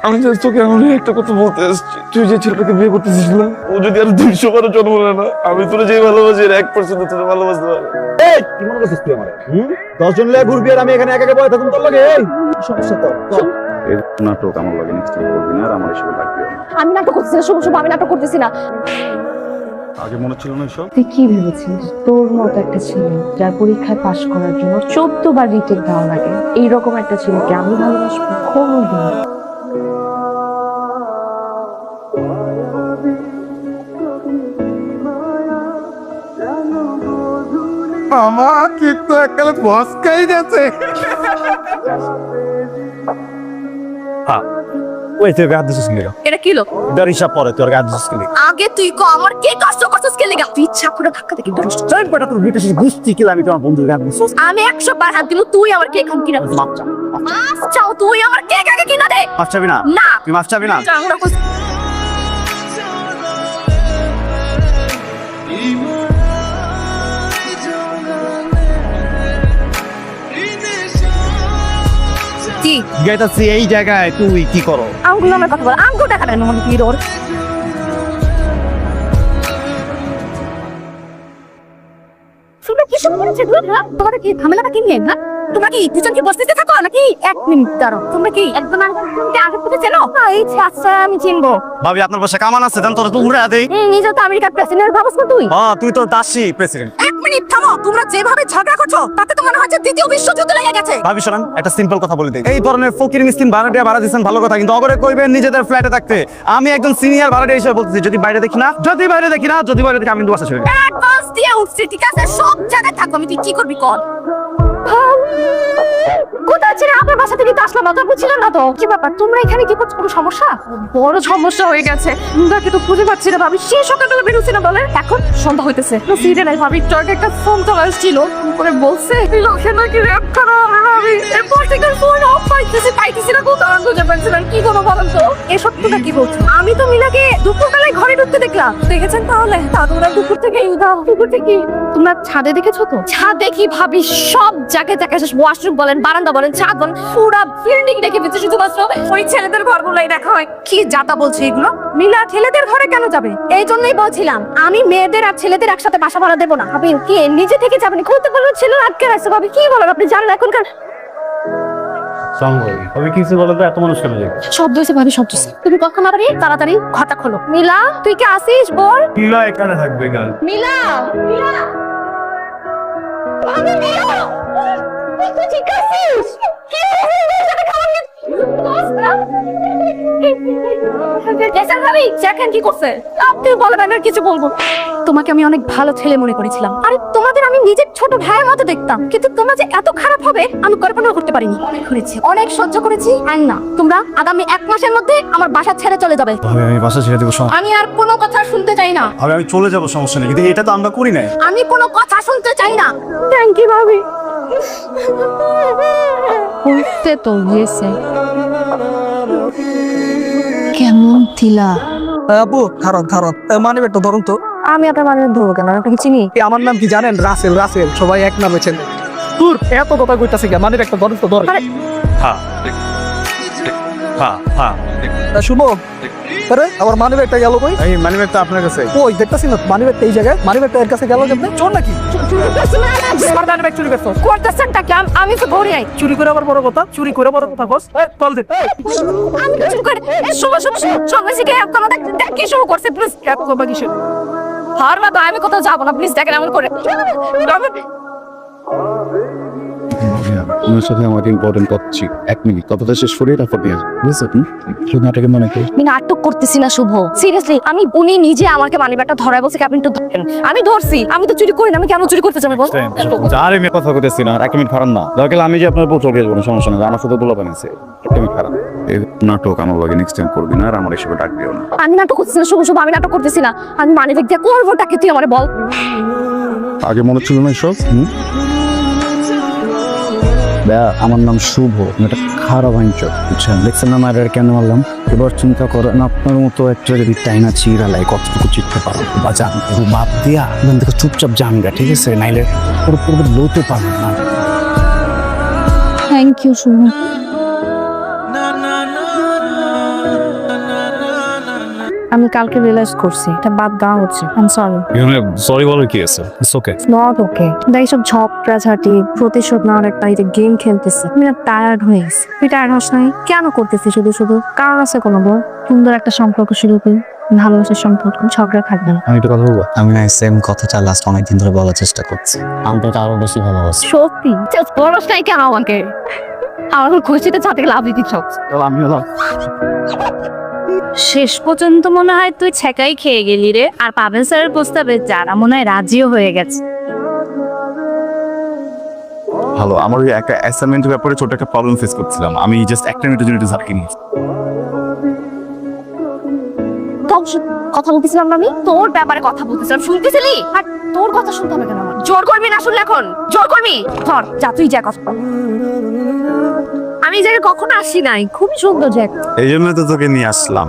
আমি তোকে এমন একটা কথা বলতে আসছি, তুই যে ছেলেটাকে বিয়ে করতেছিস না, ও যদি আর 200 বারো জন্ম নেয় না, আমি তোর যে ভালোবাসি 1% তোর ভালোবাসতে পারবো। এই কি মনে করছিস তুই আমারে? 10 জন লয়ে ঘুরবি আর আমি এখানে একা একা বসে থাকুম তোর লগে? এই সমস্যা তো এই নাটক আমার লাগে নেক্সট টাইম করবি না আর আমার এসব ডাকবি না। আমি নাটক করতেছি না, শুভ শুভ আমি নাটক করতেছি না। আগে মনে ছিল না এসব? তুই কি ভেবেছিস তোর মতো একটা ছেলে যার পরীক্ষায় পাশ করার জন্য 14 বার রিটেক দেওয়া লাগে, এইরকম একটা ছেলেকে আমি ভালোবাসবো? কোনোদিন। মামা কিন্তু এককালে বসকাই গেছে। ওই তুই গাদ দিছিস কি? এটা কি লোক? তোর হিসাব পরে তোর গাদ দিছিস কি? আগে তুই কো আমার কে কষ্ট করছিস কে লাগা? তুই ইচ্ছা করে ধাক্কা দেখি দোষ। তোর বেটা তোর বিটেস বুঝতি কি আমি তোমার বন্ধুর গাদ দিছিস? আমি 100 বার হাত দিমু, তুই আমার কে এখন কিনা? মাপ চা। মাফ চাও, তুই আমার কে আগে কিনা দে। মাপ চাবি না? না তুই মাপ চাবি না? চাও না কইছ। কি গাইতাছি এই জায়গায় তুই কি করো? আঙ্গুল আমার কথা বল, আঙ্গুল দেখা দেন মনে কি রোর। তোমরা কি সব করেছে তোমরা? তোমরা কি ঝামেলাটা কি নিয়ে না? তোমরা কি দুজন কি বসতে থাকো নাকি? 1 মিনিট দাঁড়াও। তোমরা কি একজন আরেকজনকে আগে থেকে চেনো? এই আচ্ছা আমি চিনবো। ভাবি আপনার পাশে কামান আছে দেন তোর তো উড়ে দেই। নিজে তো আমেরিকার প্রেসিডেন্ট ভাবছ না তুই? হ্যাঁ তুই তো দাসী প্রেসিডেন্ট। 1 মিনিট থামো। তোমরা যেভাবে ঝগড়া করছো তাতে তো মনে হচ্ছে দ্বিতীয় বিশ্বযুদ্ধ লেগে গেছে। ভাবি শোনেন একটা সিম্পল কথা বলে দিই, এই ধরনের ফকির মিসকিন ভাড়াটিয়া ভাড়া দিচ্ছেন ভালো কথা, কিন্তু অগরে কইবেন নিজেদের ফ্ল্যাটে থাকতে। আমি একজন সিনিয়র ভাড়াটিয়া হিসেবে বলতেছি, যদি বাইরে দেখি না যদি বাইরে দেখি আমি কিন্তু বাসা ছেড়ে অ্যাডভান্স দিয়ে উঠছি, ঠিক আছে? সব জায়গায় থাকবো আমি, তুই কি করবি কর। কোথায় ছিল আপনার বাসা থেকে তো আসলাম না, তো বুঝছিলাম না তো। কি ব্যাপার তোমরা এখানে কি করছো? কোনো সমস্যা? বড় সমস্যা হয়ে গেছে, তাকে তো খুঁজে পাচ্ছি না ভাবি। সে সকালবেলা বেরোচ্ছে না বলে, এখন সন্ধ্যা হইতেছে। তো সিরিয়াল নাই ভাবি, টর্ক একটা ফোন চলে আসছিল করে বলছে লোকে নাকি র্যাপ করা হবে ভাবি। এরপর থেকে ফোন অফ পাইতেছি না, কোথাও খুঁজে পাচ্ছি না। কি করবো বলেন তো? এসব তোমরা কি বলছো? আমি তো মিলাকে দুপুরবেলায় ঘরে ঢুকতে দেখলাম। দেখেছেন তাহলে? তা তোমরা দুপুর থেকে দুপুর থেকে তোমরা ছাদে দেখেছো তো? ছাদে কি ভাবি সব জায়গায় দেখা শেষ, ওয়াশরুম বলেন, বারান্দা বলেন, ছাদ বলেন, পুরা বিল্ডিং দেখে ফেলছে। শুধুমাত্র ওই ছেলেদের ঘরগুলোই দেখা হয়। কি যাতা বলছে এগুলো? মিলা ছেলেদের ঘরে কেন যাবে? এই জন্যই বলছিলাম আমি মেয়েদের আর ছেলেদের একসাথে বাসা ভাড়া দেবো না। ভাবি কি নিজে থেকে যাবেন? খুলতে পারবেন ছেলে আটকে রাখছে। ভাবি কি বলেন আপনি? জানেন এখনকার কিছু বলো তো, এত মানুষ কেন যায়? শব্দ হয়েছে ভাবি, শব্দ হয়েছে। তুমি কখন আবার তাড়াতাড়ি ঘরটা খোলো। মিলা তুই কি আসিস? বল কিলা এখানে থাকবে গাল। মিলা মিলা ভাবি মিলা তুই ঠিক আছিস? কি হয়েছে? খাবার কি করছে? আপনি বলেন, আমি আর কিছু বলবো। তোমাকে আমি অনেক ভালো ছেলে মনে করেছিলাম। আরে তোমাদের আমি নিজের ছোট ভাইয়ের মতো দেখতাম, কিন্তু তোমরা যে এত খারাপ হবে আমি কল্পনা করতে পারিনি। অনেক করেছি, অনেক সহ্য করেছি। আর না, তোমরা আগামী 1 মাসের মধ্যে আমার বাসা ছেড়ে চলে যাবে। আমি বাসা ছেড়ে দেবো। আমি আর কোনো কথা শুনতে চাই না। আমি চলে যাবো, সমস্যা নেই, কিন্তু এটা তো আমরা করি না। আমি কোনো কথা শুনতে চাই না। থ্যাংক ইউ ভাবি। উঠতে তো গিয়েছে। কেমন থিলা? আপু খারাপ খারাপ মানে একটা ধরুন তো। আমি আপনার মানে ধরবো কেন? আপনাকে চিনি। আমার নাম কি জানেন? রাসেল। রাসেল, সবাই এক নামে চেনে। তোর এত কথা কইতাছে কেন? মানে একটা ধরুন তো ধর। হ্যাঁ হ্যাঁ হ্যাঁ শুনো, আরে আমার মানি ব্যাগটা গেল কই? এই মানি ব্যাগ তো আপনার কাছে। ওই দেখতাছি না মানি ব্যাগটা এই জায়গায়। মানি ব্যাগটা এর কাছে গেল কেমনে? চোর নাকি? আমার মানি ব্যাগ চুরি করছো? করতেছেনটা কি? আমি তো ধরে নাই। চুরি করে আবার বড় কথা? চুরি করে বড় কথা কস? এই চল দে। আমি কিছু করে শুভ শুভ সব শিখে আমাদের কি শুরু করছে? প্লিজ এত কথা কিসের? হার না, আমি কোথাও যাবো না। প্লিজ দেখেন এমন করে। আপনার সাথে আমার ইম্পর্টেন্ট কথা ছিল। 1 মিনিট কথাটা শেষ করে তারপর দিয়ে আসবো, বুঝছেন? শুধু নাটকে মনে করি আমি নাটক করতেছি না শুভ, সিরিয়াসলি। আমি উনি নিজে আমাকে মানিব্যাগটা ধরায় বলছে আপনি একটু ধরেন। আমি ধরছি, আমি তো চুরি করি না। আমি কেন চুরি করতে যাবো বল? আরে আমি কথা কইতেছি না, 1 মিনিট খারাপ না। দরকার আমি যে আপনার উপর চলে যাবো, সমস্যা নেই, আমার সাথে বলা বানিয়েছে। 1 মিনিট খারাপ। এই নাটক আমার লাগে নেক্সট টাইম করবি না আর আমার এসবে ডাকবিও না। আমি নাটক করতেছি না শুভ শুভ, আমি নাটক করতেছি না। আমি মানিব্যাগ দিয়ে করবো টাকে, তুই আমারে বল। আগে মনে ছিল না এসব? আমার নাম শুভ, এটা খারাপ আইনচক, বুঝছেন? দেখছেন না মায়ের কেন মারলাম? এবার চিন্তা করেন আপনার মতো একটা যদি টাইনা চিরালাই কতটুকু চিনতে পারো বা জান বাদ দিয়া এখান থেকে চুপচাপ জানগা, ঠিক আছে? নাইলে পুরো লইতে পারবেন না। থ্যাংক ইউ শুভ। আমি কালকে রিয়েলাইজ করছি এটা বাদ দেওয়া হচ্ছে। I am sorry. এখানে সরি বলার কি আছে? It's okay. Not okay. এইসব ঝগড়াঝাটি প্রতিশোধ নেওয়ার একটা এই যে গেম খেলতেছি, আমি না টায়ার্ড হয়ে গেছি। তুই টায়ার্ড হস নাই? কেন করতেছি শুধু শুধু? কারণ আছে কোনো বল? সুন্দর একটা সম্পর্ক শুরু করি, ভালোবাসার সম্পর্ক, ঝগড়া থাকবে না। আমি একটু কথা বলবো? আমি না সেম কথাটা লাস্ট অনেকদিন ধরে বলার চেষ্টা করছি। আমি তো আরো বেশি ভালোবাসি। সত্যি বরস নাই কেন আমাকে? আমার খুশিতে ছাতে লাভ দিচ্ছ। আমি হলাম শেষ পর্যন্ত মনে হয় তুই ছেকাই খেয়ে গেলি রে। আর পাবেল স্যারের প্রস্তাবে যারা মনে হয় রাজিও হয়ে গেছে। ভালো। আমার ওই একটা অ্যাসাইনমেন্টের ব্যাপারে ছোট একটা প্রবলেম ফেস করছিলাম। আমি জাস্ট একটা মিনিটের জন্য একটু ঝাঁকি নিই। কথা বলতেছিলাম না আমি, তোর ব্যাপারে কথা বলতেছিলাম, শুনতেছিলি? আর তোর কথা শুনতে হবে কেন আমার? জোর করবি না শুনলে এখন? জোর করবি? ধর যা, তুই যা কথা বল। আমি এই জায়গায় কখনো আসি নাই, খুবই সুন্দর জায়গা। এই জন্য তো তোকে নিয়ে আসলাম।